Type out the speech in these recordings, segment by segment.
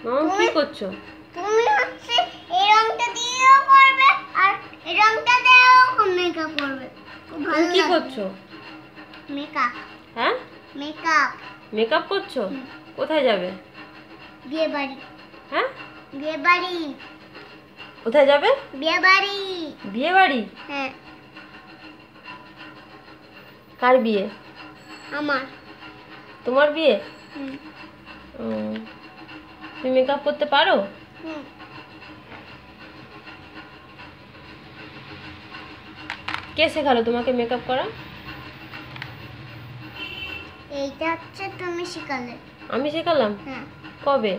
কি করছো? তুমি হচ্ছে এই রংটা দিয়েও করবে আর এই রংটা দিয়েও মেকআপ করবে। তুমি কি করছো? মেকআপ। হ্যাঁ, মেকআপ। মেকআপ করছো? কোথায় যাবে? বিয়ে বাড়ি। হ্যাঁ, বিয়ে বাড়ি। কোথায় যাবে? বিয়ে বাড়ি। বিয়ে বাড়ি? হ্যাঁ। কার বিয়ে? আমার। তোমার বিয়ে? হুম। তুমি মেকআপ করতে পারো? হুম। কে শেখালো তোমাকে মেকআপ করা? এইটা হচ্ছে তুমি শিখালে। আমি শেখালাম? হ্যাঁ। কবে?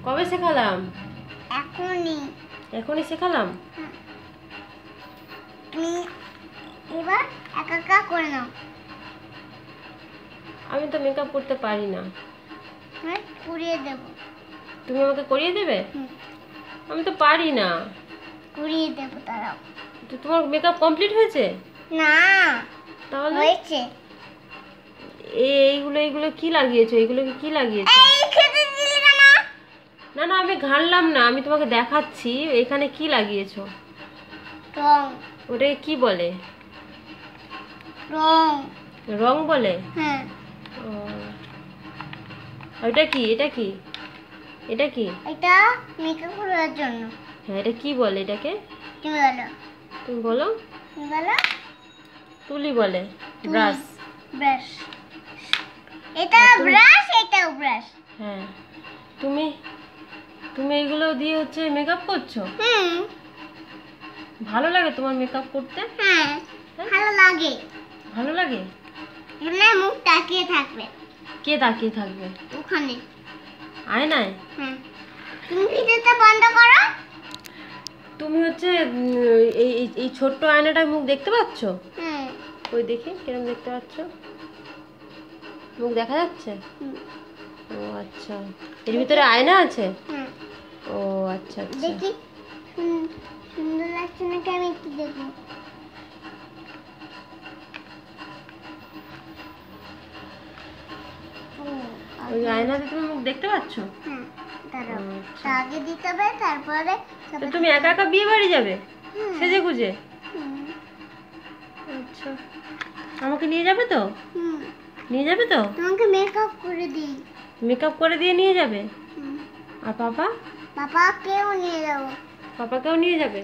কবে শেখালাম? এখনই। এখনই শেখালাম? তুমি এবার একা একা করে নাও। আমি তো মেকআপ করতে পারি না। হ্যাঁ, করিয়ে দেব। তুমি আমাকে করিয়ে দেবে? হুম। আমি তো পারি না। করিয়ে দেব, দাঁড়াও। তো তোমার মেকআপ কমপ্লিট হয়েছে? না, তাহলে হয়েছে। এইগুলো এইগুলো কি লাগিয়েছো? এইগুলো কি লাগিয়েছো? এই খেতে দিলি না? না না, আমি ঘানলাম না, আমি তোমাকে দেখাচ্ছি এখানে কি লাগিয়েছো। রং। ওটাকে কি বলে? রং। রং বলে? হ্যাঁ। ও, আর এটা কি? এটা কি? এটা কি? এটা মেকআপ করার জন্য। হ্যাঁ, এটা কি বলে এটাকে? তুমি বলো। তুমি বলো। তুমি বলো। তুলি বলে। ব্রাশ। ব্রাশ। এটা ব্রাশ, এটাও ব্রাশ। হ্যাঁ, তুমি তুমি এগুলো দিয়ে হচ্ছে মেকআপ করছো? হুম। ভালো লাগে তোমার মেকআপ করতে? হ্যাঁ, ভালো লাগে। ভালো লাগে? এখানে মুখ তাকিয়ে থাকবে। কে তাকিয়ে থাকবে? ওখানে। আয়নায়? হ্যাঁ। তুমি ভিডিওটা বন্ধ করো। তুমি হচ্ছে এই এই- এই ছোট্ট আয়নাটায় মুখ দেখতে পাচ্ছ? হুম। ওই দেখি কিরম দেখতে পাচ্ছ? মুখ দেখা যাচ্ছে? ও আচ্ছা, এর ভিতরে আয়না আছে? হুম। ও আচ্ছা আচ্ছা। দেখি সুন্দর লাগছে নাকি, আমি একটু দেখবো। ওই আয়নাতে তুমি মুখ দেখতে পাচ্ছ? হ্যাঁ, দাঁড়াও। আচ্ছা। আগে দিতে হবে, তারপরে তো তুমি একা একা বিয়ে বাড়ি যাবে সেজে গুজে? হুম। আচ্ছা, আমাকে নিয়ে যাবে তো? হুম। নিয়ে যাবে তো? তোমাকে মেকআপ করে দিই। মেকআপ করে দিয়ে নিয়ে যাবে? হুম। আর পাপা? পাপাকেও নিয়ে যাবো। পাপাকেও নিয়ে যাবে?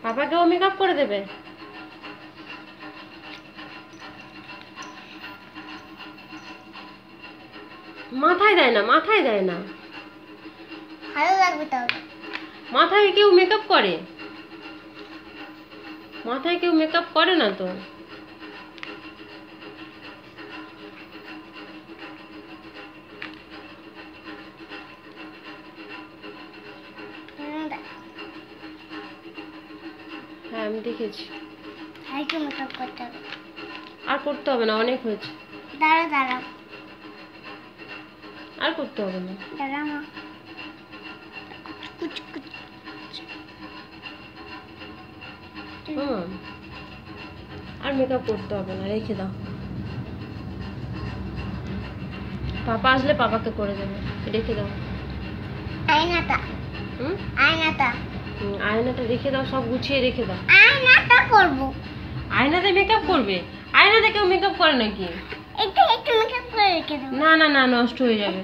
পাপাকেও মেকআপ করে দেবে? মাথায় দেয় না, মাথায় দেয় না। ভালো লাগবে তাহলে। মাথায় কেউ মেকআপ করে? মাথায় কেউ মেকআপ করে না তো। হ্যাঁ, আমি দেখেছি। একটু মেকআপ করতে হবে। আর করতে হবে না, অনেক হয়েছে। দাঁড়াও দাঁড়াও আর করতে হবে না। দাঁড়াও মা। কুচ কুচ। আর মেকআপ করতে হবে না, রেখে দাও। পাপা আসলে পাপাকে করে দেবে, রেখে দাও। আয়নাটা। হুম, আয়নাটা। আয়নাটা রেখে দাও, সব গুছিয়ে রেখে দাও। আয়নাটা করবো। আয়নাতে মেকআপ করবে? আয়নাতে কেউ মেকআপ করে নাকি? একটু একটু মেকআপ করে রেখে দেবো। না না না, নষ্ট হয়ে যাবে।